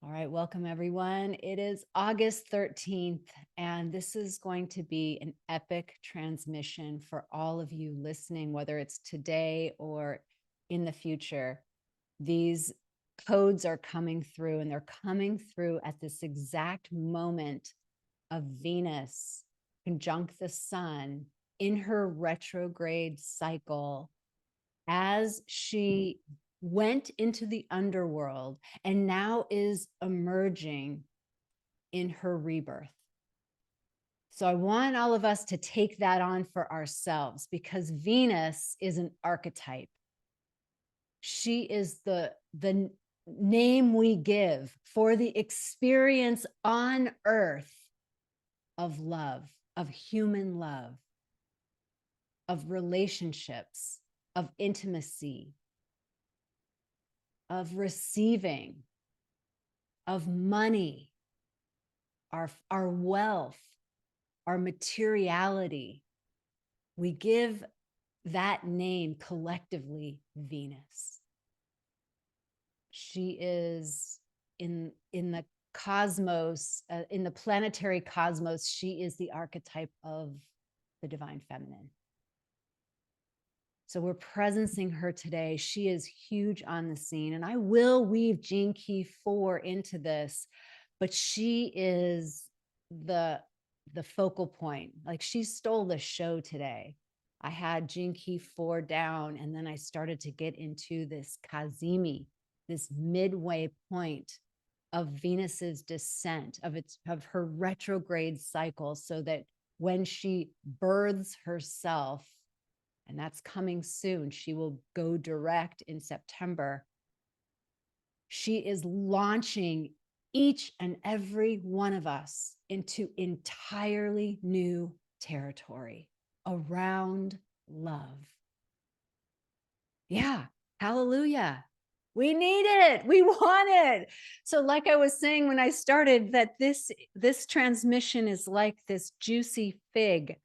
All right, welcome everyone. It is August 13th, and this is going to be an epic transmission for all of you listening, whether it's today or in the future. These codes are coming through, and they're coming through at this exact moment of Venus conjunct the sun in her retrograde cycle as she went into the underworld and now is emerging in her rebirth. So I want all of us to take that on for ourselves, because Venus is an archetype. She is the name we give for the experience on earth of love, of human love, of relationships, of intimacy, of receiving, of money, our wealth, our materiality. We give that name collectively Venus. She is in the cosmos, in the planetary cosmos, she is the archetype of the divine feminine. So we're presencing her today. She is huge on the scene, and I will weave Gene Key 4 into this, but she is the focal point. Like, she stole the show today. I had Gene Key 4 down, and then I started to get into this CAZIMI, this midway point of Venus's descent, of her retrograde cycle, so that when she births herself, and that's coming soon, she will go direct in September. She is launching each and every one of us into entirely new territory around love. Yeah, hallelujah. We need it. We want it. So like I was saying when I started, that this transmission is like this juicy fig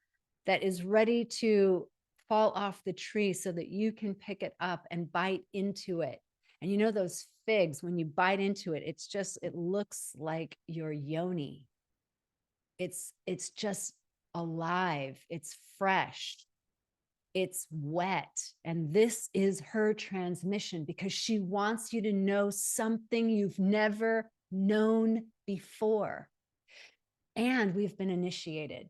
that is ready to fall off the tree so that you can pick it up and bite into it. And you know those figs, when you bite into it, it looks like your yoni. It's just alive. It's fresh. It's wet. And this is her transmission, because she wants you to know something you've never known before. And we've been initiated.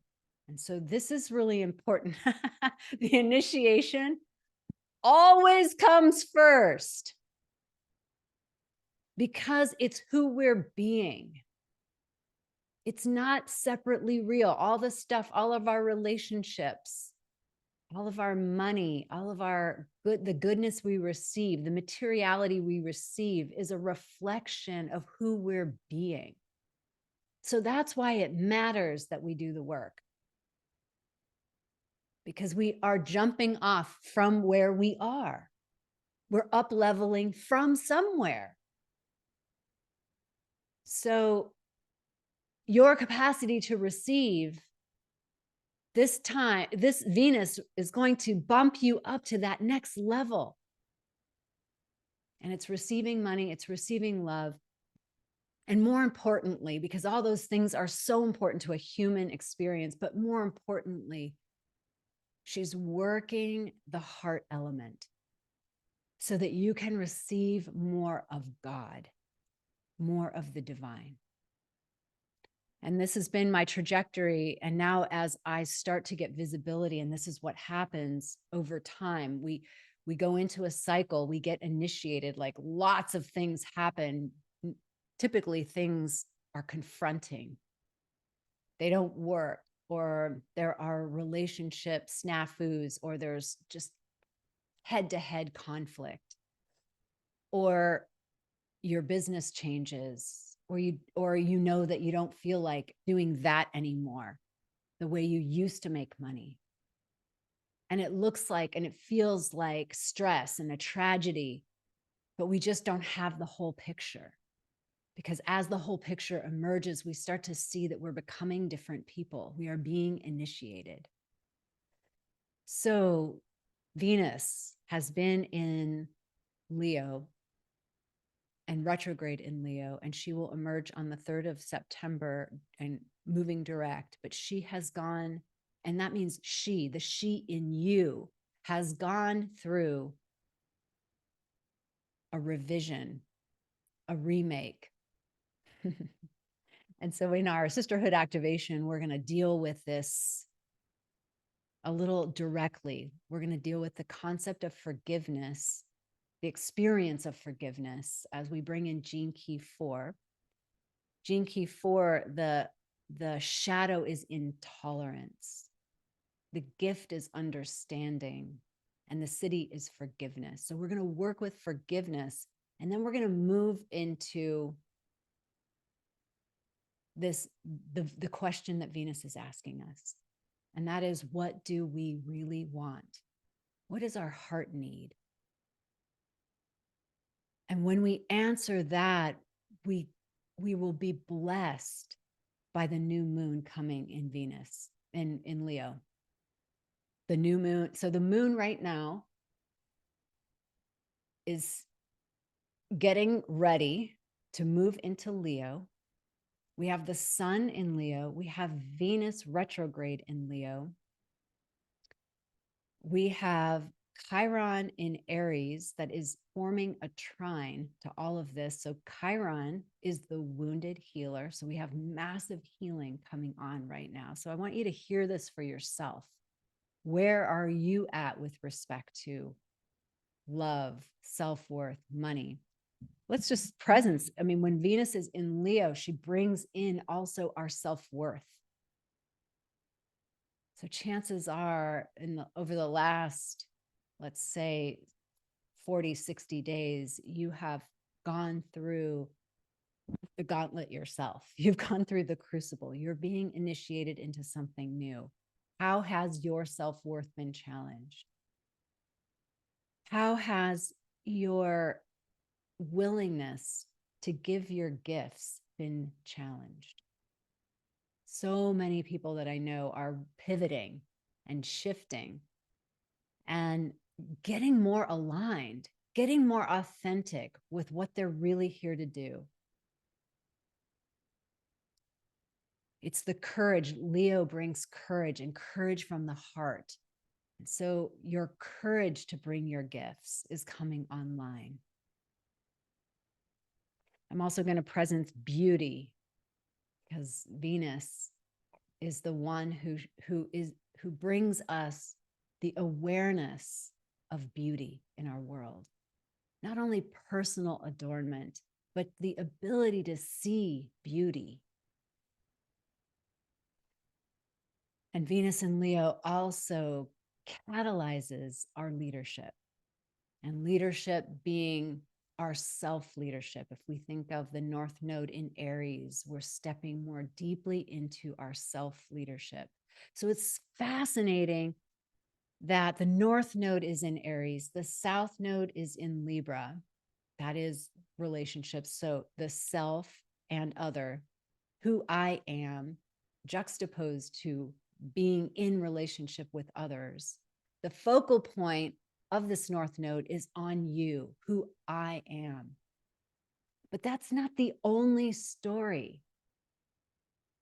And so this is really important. The initiation always comes first, because it's who we're being. It's not separately real. All the stuff, all of our relationships, all of our money, all of the goodness we receive, the materiality we receive, is a reflection of who we're being. So that's why it matters that we do the work, because we are jumping off from where we are. We're up leveling from somewhere. So your capacity to receive this time, this Venus is going to bump you up to that next level. And it's receiving money, it's receiving love. And more importantly, because all those things are so important to a human experience, but more importantly, she's working the heart element so that you can receive more of God, more of the divine. And this has been my trajectory. And now, as I start to get visibility, and this is what happens over time, we go into a cycle, we get initiated, like lots of things happen. Typically, things are confronting. They don't work, or there are relationship snafus, or there's just head-to-head conflict, or your business changes, or you know that you don't feel like doing that anymore, the way you used to make money. And it looks like, and it feels like stress and a tragedy, but we just don't have the whole picture. Because as the whole picture emerges, we start to see that we're becoming different people. We are being initiated. So Venus has been in Leo and retrograde in Leo, and she will emerge on the 3rd of September and moving direct. But she has gone, and that means she, the she in you, has gone through a revision, a remake. And so in our sisterhood activation, we're going to deal with this a little directly. We're going to deal with the concept of forgiveness, the experience of forgiveness, as we bring in Gene Key 4. Gene Key 4, the shadow is intolerance. The gift is understanding, and the Siddhi is forgiveness. So we're going to work with forgiveness, and then we're going to move into this, the question that Venus is asking us. And that is, what do we really want? What does our heart need? And when we answer that, we will be blessed by the new moon coming in Venus, in Leo. The new moon. So the moon right now is getting ready to move into Leo. We have the sun in Leo. We have Venus retrograde in Leo. We have Chiron in Aries that is forming a trine to all of this. So Chiron is the wounded healer. So we have massive healing coming on right now. So I want you to hear this for yourself. Where are you at with respect to love, self-worth, money? Let's just presence. I mean, when Venus is in Leo, she brings in also our self-worth. So chances are over the last, let's say 40, 60 days, you have gone through the gauntlet yourself. You've gone through the crucible. You're being initiated into something new. How has your self-worth been challenged? How has your willingness to give your gifts been challenged? So many people that I know are pivoting and shifting and getting more aligned, getting more authentic with what they're really here to do. It's the courage. Leo brings courage, and courage from the heart. And so your courage to bring your gifts is coming online. I'm also going to presence beauty, because Venus is the one who brings us the awareness of beauty in our world. Not only personal adornment, but the ability to see beauty. And Venus in Leo also catalyzes our leadership, and leadership being our self-leadership. If we think of the North Node in Aries, we're stepping more deeply into our self-leadership. So it's fascinating that the North Node is in Aries, the South Node is in Libra. That is relationships. So the self and other, who I am, juxtaposed to being in relationship with others. The focal point of this North Node is on you, who I am. But that's not the only story,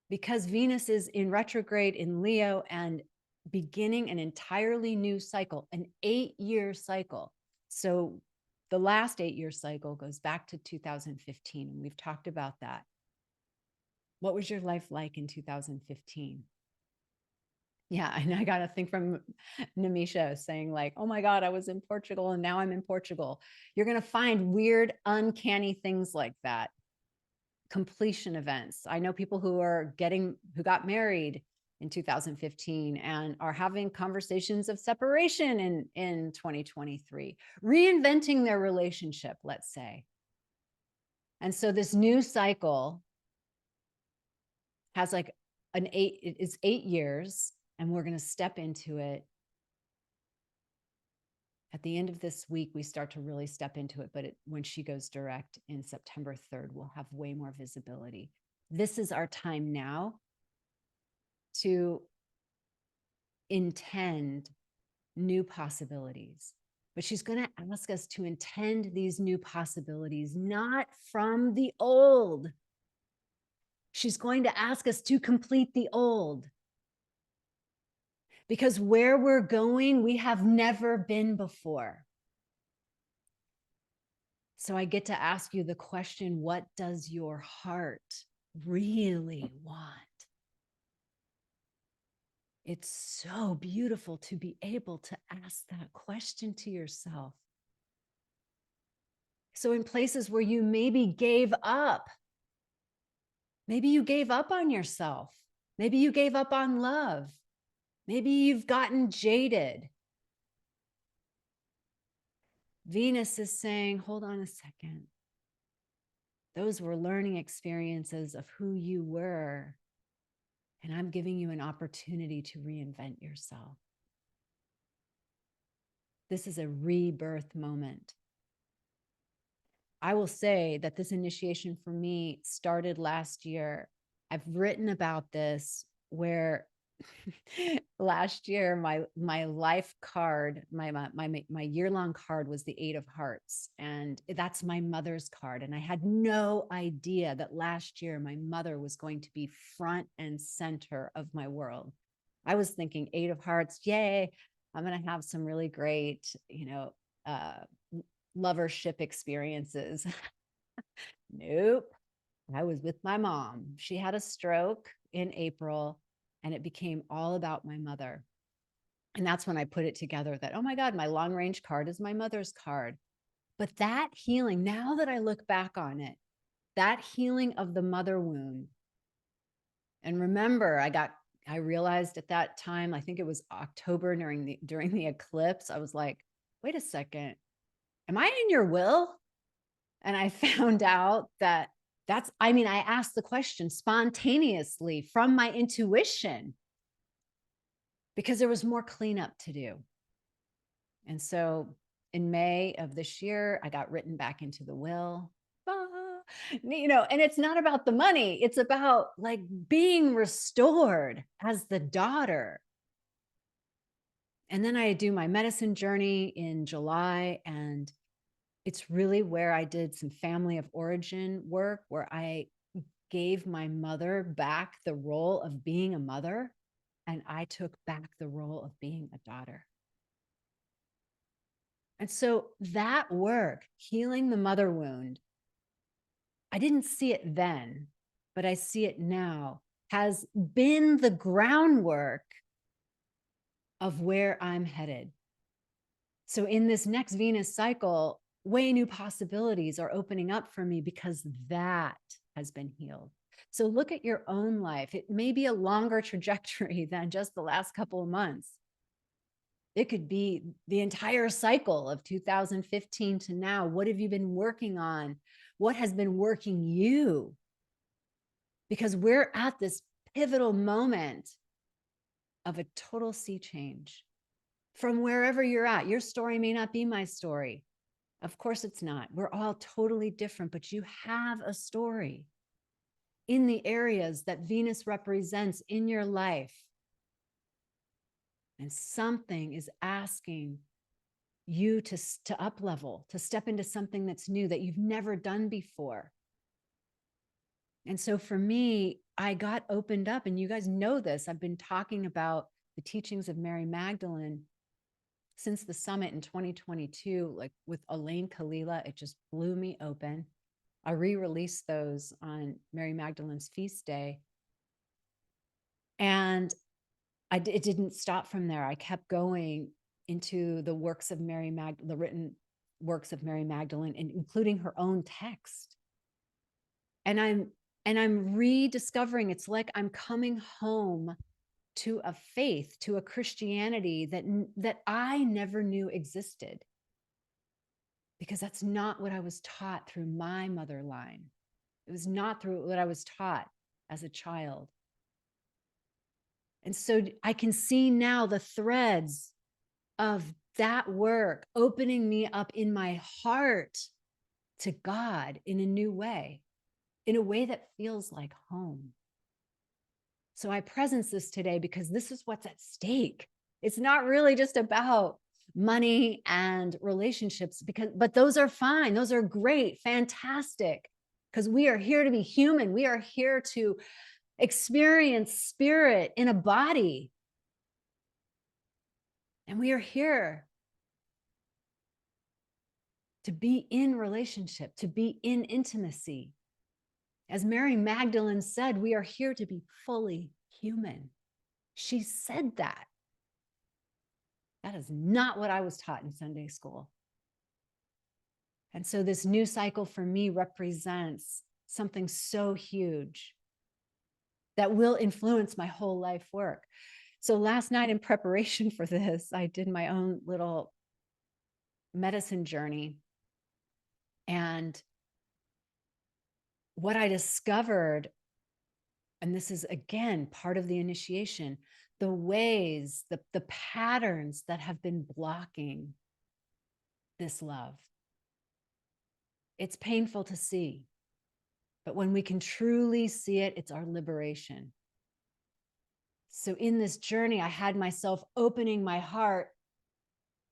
because Venus is in retrograde in Leo and beginning an entirely new cycle, an 8-year cycle. So the last 8-year cycle goes back to 2015, and we've talked about that. What was your life like in 2015? Yeah, and I got a thing from Namisha saying like, oh my God, I was in Portugal and now I'm in Portugal. You're going to find weird, uncanny things like that. Completion events. I know people who got married in 2015 and are having conversations of separation in 2023, reinventing their relationship, let's say. And so this new cycle has like it's 8 years. And we're going to step into it. At the end of this week, we start to really step into it. But when she goes direct in September 3rd, we'll have way more visibility. This is our time now to intend new possibilities. But she's going to ask us to intend these new possibilities, not from the old. She's going to ask us to complete the old. Because where we're going, we have never been before. So I get to ask you the question, what does your heart really want? It's so beautiful to be able to ask that question to yourself. So in places where you maybe gave up, maybe you gave up on yourself, maybe you gave up on love, maybe you've gotten jaded. Venus is saying, hold on a second. Those were learning experiences of who you were. And I'm giving you an opportunity to reinvent yourself. This is a rebirth moment. I will say that this initiation for me started last year. I've written about this where last year my life card, my year-long card was the 8 of Hearts, and that's my mother's card. And I had no idea that last year my mother was going to be front and center of my world. I was thinking 8 of Hearts, yay, I'm going to have some really great, lovership experiences. Nope. I was with my mom. She had a stroke in April, and it became all about my mother. And that's when I put it together that, oh my God, my long range card is my mother's card. But that healing, now that I look back on it, that healing of the mother wound. And remember, I realized at that time, I think it was October during the eclipse, I was like, wait a second, am I in your will? And I found out that I asked the question spontaneously from my intuition because there was more cleanup to do. And so in May of this year, I got written back into the will. And it's not about the money. It's about like being restored as the daughter. And then I do my medicine journey in July, and it's really where I did some family of origin work, where I gave my mother back the role of being a mother, and I took back the role of being a daughter. And so that work, healing the mother wound, I didn't see it then, but I see it now, has been the groundwork of where I'm headed. So in this next Venus cycle, way new possibilities are opening up for me because that has been healed. So look at your own life. It may be a longer trajectory than just the last couple of months. It could be the entire cycle of 2015 to now. What have you been working on? What has been working you? Because we're at this pivotal moment of a total sea change. From wherever you're at, your story may not be my story. Of course it's not. We're all totally different, but you have a story in the areas that Venus represents in your life. And something is asking you to up level, to step into something that's new that you've never done before. And so for me, I got opened up, and you guys know this. I've been talking about the teachings of Mary Magdalene since the summit in 2022, like with Elaine Kalila. It just blew me open. I re-released those on Mary Magdalene's feast day. And it didn't stop from there. I kept going into the works of the written works of Mary Magdalene, and including her own text. And I'm rediscovering, it's like I'm coming home to a faith, to a Christianity that I never knew existed, because that's not what I was taught through my mother line. It was not through what I was taught as a child. And so I can see now the threads of that work opening me up in my heart to God in a new way, in a way that feels like home. So I presence this today because this is what's at stake. It's not really just about money and relationships, but those are fine. Those are great, fantastic, because we are here to be human. We are here to experience spirit in a body. And we are here to be in relationship, to be in intimacy. As Mary Magdalene said, we are here to be fully human. She said that. That is not what I was taught in Sunday school. And so this new cycle for me represents something so huge that will influence my whole life work. So last night in preparation for this, I did my own little medicine journey. And what I discovered, and this is again part of the initiation, the ways, the patterns that have been blocking this love. It's painful to see, but when we can truly see it, it's our liberation. So in this journey, I had myself opening my heart,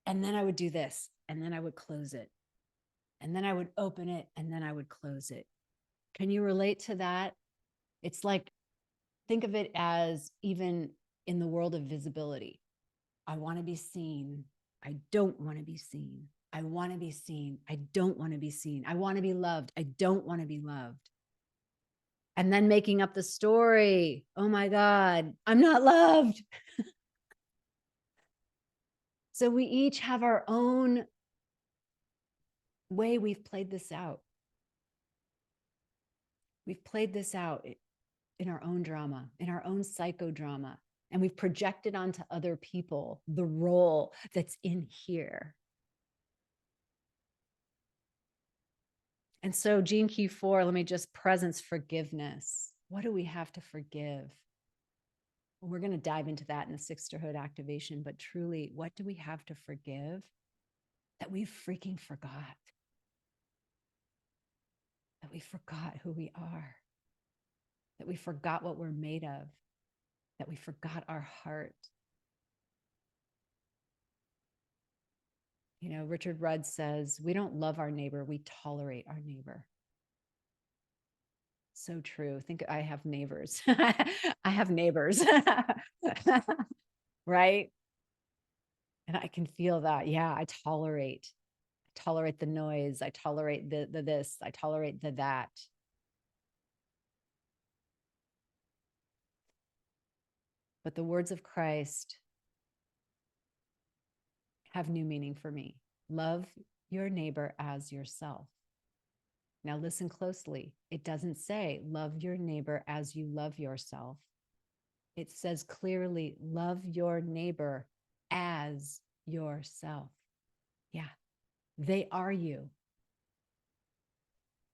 and then I would do this, and then I would close it, and then I would open it, and then I would close it. Can you relate to that? It's like, think of it as even in the world of visibility. I want to be seen. I don't want to be seen. I want to be seen. I don't want to be seen. I want to be loved. I don't want to be loved. And then making up the story. Oh my God, I'm not loved. So we each have our own way we've played this out. We've played this out in our own drama, in our own psychodrama, and we've projected onto other people the role that's in here. And so Gene Key 4, let me just presence forgiveness. What do we have to forgive? We're going to dive into that in the sisterhood activation, but truly, what do we have to forgive that we freaking forgot? That we forgot who we are, that we forgot what we're made of, that we forgot our heart. You know, Richard Rudd says, we don't love our neighbor, we tolerate our neighbor. So true. Think I have neighbors. I have neighbors, right? And I can feel that. Yeah, I tolerate the noise. I tolerate the this. I tolerate the that. But the words of Christ have new meaning for me. Love your neighbor as yourself. Now listen closely. It doesn't say love your neighbor as you love yourself. It says clearly, love your neighbor as yourself. Yeah, they are you.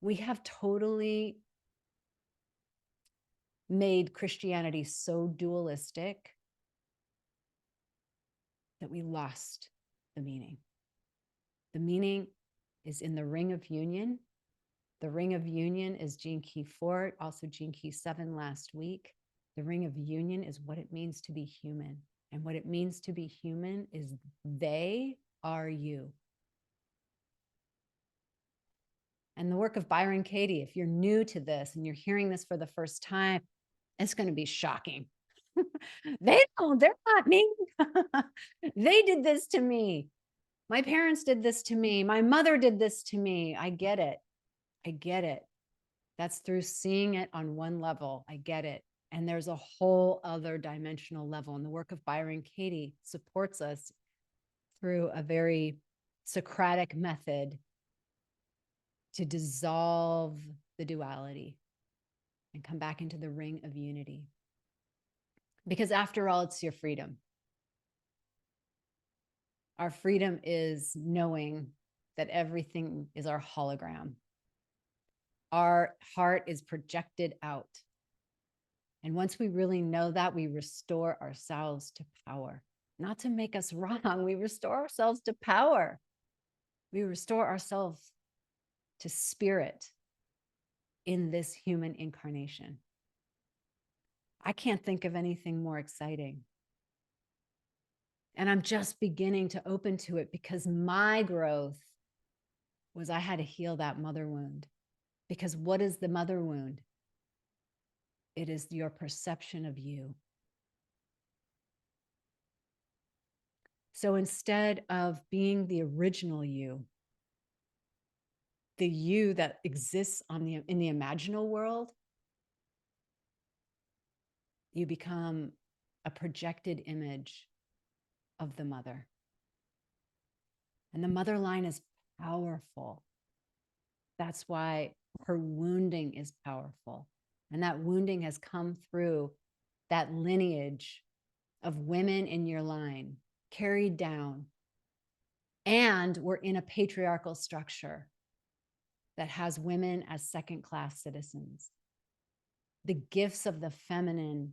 We have totally made Christianity so dualistic that we lost the meaning. The meaning is in the ring of union. The ring of union is Gene Key 4, also Gene Key 7 last week. The ring of union is what it means to be human. And what it means to be human is they are you. And the work of Byron Katie, if you're new to this and you're hearing this for the first time, it's going to be shocking. They're not me. They did this to me. My parents did this to me. My mother did this to me. I get it. I get it. That's through seeing it on one level. I get it. And there's a whole other dimensional level. And the work of Byron Katie supports us through a very Socratic method to dissolve the duality and come back into the ring of unity. Because after all, it's your freedom. Our freedom is knowing that everything is our hologram. Our heart is projected out. And once we really know that, we restore ourselves to power. Not to make us wrong, we restore ourselves to power. We restore ourselves to spirit in this human incarnation. I can't think of anything more exciting. And I'm just beginning to open to it because my growth was I had to heal that mother wound. Because what is the mother wound? It is your perception of you. So instead of being the original you, the you that exists in the imaginal world, you become a projected image of the mother. And the mother line is powerful. That's why her wounding is powerful. And that wounding has come through that lineage of women in your line, carried down. And we're in a patriarchal structure that has women as second-class citizens. The gifts of the feminine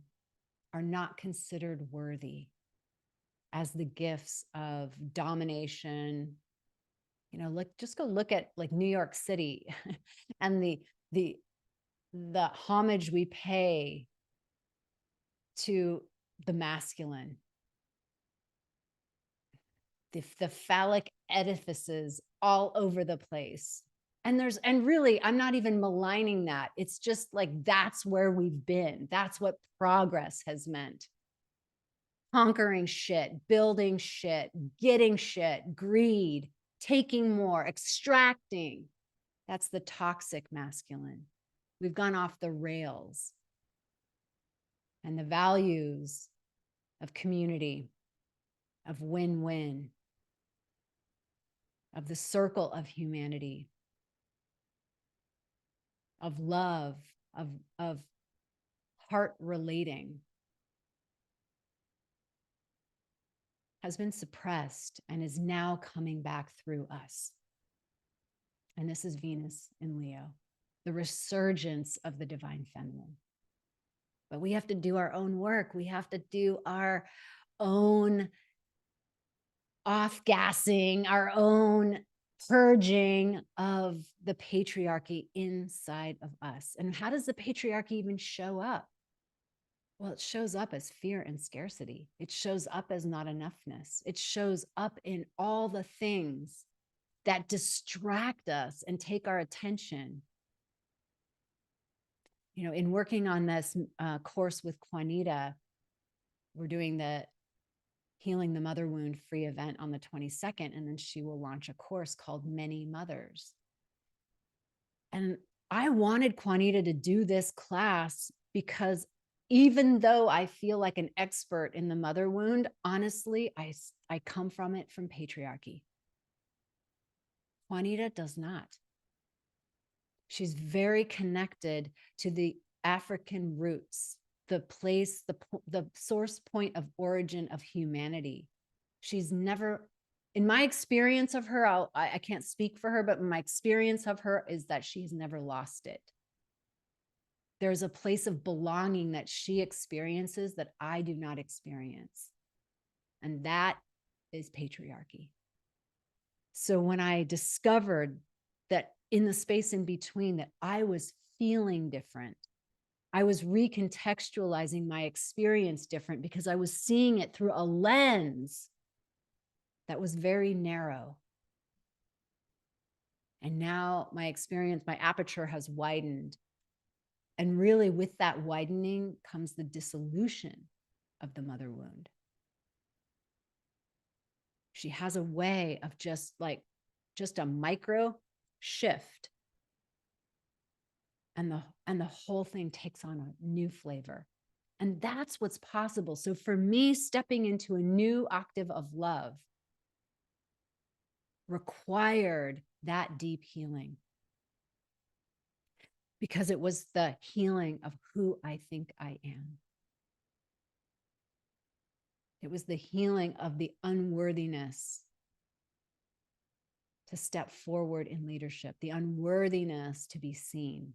are not considered worthy as the gifts of domination. You know, just go look at like New York City and the homage we pay to the masculine, the phallic edifices all over the place. And really, I'm not even maligning that. It's just like, that's where we've been. That's what progress has meant. Conquering shit, building shit, getting shit, greed, taking more, extracting. That's the toxic masculine. We've gone off the rails. And the values of community, of win-win, of the circle of humanity, of love, of heart relating, has been suppressed and is now coming back through us. And this is Venus in Leo, the resurgence of the divine feminine. But we have to do our own work. We have to do our own off-gassing, our own purging of the patriarchy inside of us. And how does the patriarchy even show up? Well, it shows up as fear and scarcity. It shows up as not enoughness. It shows up in all the things that distract us and take our attention. You know, in working on this course with Juanita, we're doing the Healing the Mother Wound free event on the 22nd, and then she will launch a course called Many Mothers. And I wanted Juanita to do this class because even though I feel like an expert in the mother wound, honestly, I come from it from patriarchy. Juanita does not. She's very connected to the African roots, the place, the source point of origin of humanity. She's never, in my experience of her, I can't speak for her, but my experience of her is that she's never lost it. There's a place of belonging that she experiences that I do not experience. And that is patriarchy. So when I discovered that in the space in between that I was feeling different, I was recontextualizing my experience different because I was seeing it through a lens that was very narrow. And now my experience, my aperture has widened. And really with that widening comes the dissolution of the mother wound. She has a way of just a micro shift. And the whole thing takes on a new flavor. And that's what's possible. So for me, stepping into a new octave of love required that deep healing, because it was the healing of who I think I am. It was the healing of the unworthiness to step forward in leadership, the unworthiness to be seen.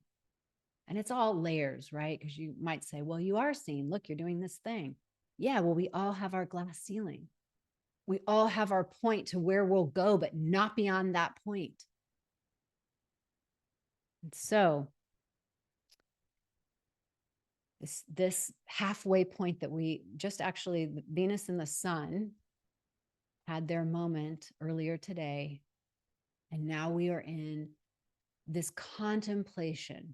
And it's all layers, right? Because you might say, well, you are seen. Look, you're doing this thing. Yeah, well, we all have our glass ceiling. We all have our point to where we'll go, but not beyond that point. And so this halfway point that we just actually, Venus and the sun had their moment earlier today. And now we are in this contemplation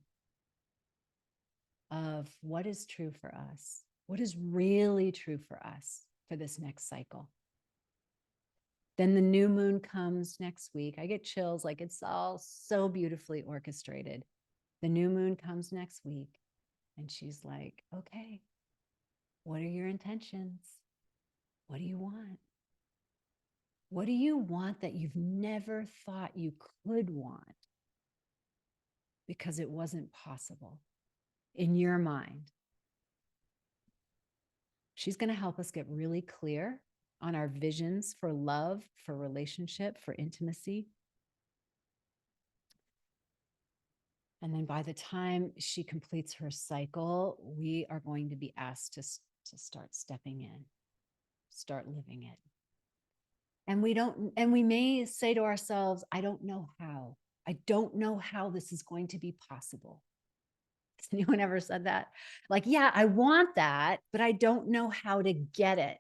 of what is true for us, what is really true for us for this next cycle. Then the new moon comes next week. I get chills, like it's all so beautifully orchestrated. The new moon comes next week, and she's like, okay, what are your intentions? What do you want? What do you want that you've never thought you could want because it wasn't possible in your mind? She's going to help us get really clear on our visions for love, for relationship, for intimacy. And then by the time she completes her cycle, we are going to be asked to start stepping in, start living it. And we may say to ourselves, I don't know how. I don't know how this is going to be possible. Has anyone ever said that? Like, yeah, I want that, but I don't know how to get it.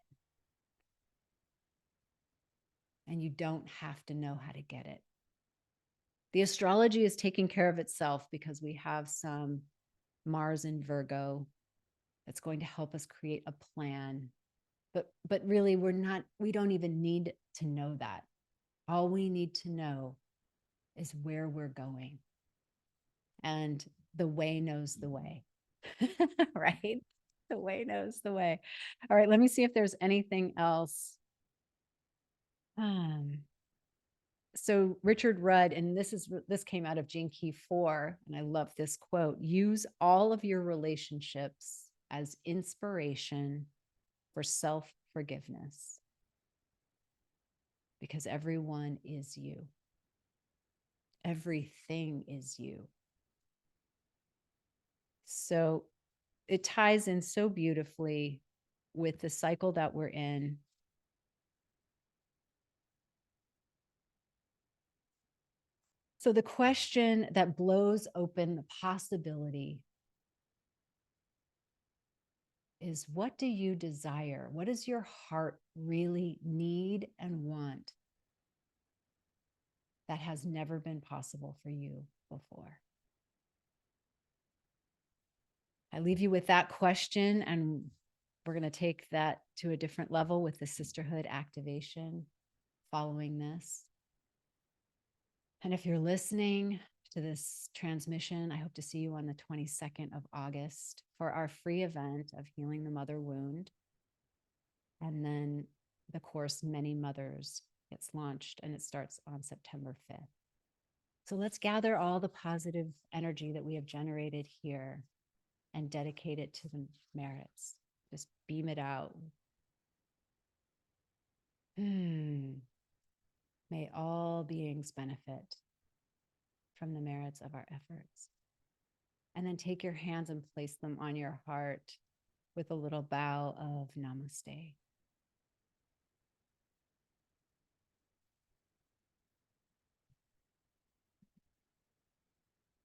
And you don't have to know how to get it. The astrology is taking care of itself because we have some Mars in Virgo that's going to help us create a plan. But really, we don't even need to know that. All we need to know is where we're going. And the way knows the way, right? The way knows the way. All right, let me see if there's anything else. So Richard Rudd, and this came out of Gene Key 4, and I love this quote: use all of your relationships as inspiration for self-forgiveness, because everyone is you. Everything is you. So it ties in so beautifully with the cycle that we're in. So the question that blows open the possibility is, what do you desire? What does your heart really need and want that has never been possible for you before? I leave you with that question, and we're going to take that to a different level with the sisterhood activation following this. And if you're listening to this transmission, I hope to see you on the 22nd of August for our free event of Healing the Mother Wound. And then the course Many Mothers gets launched, and it starts on September 5th. So let's gather all the positive energy that we have generated here and dedicate it to the merits. Just beam it out. May all beings benefit from the merits of our efforts. And then take your hands and place them on your heart with a little bow of namaste.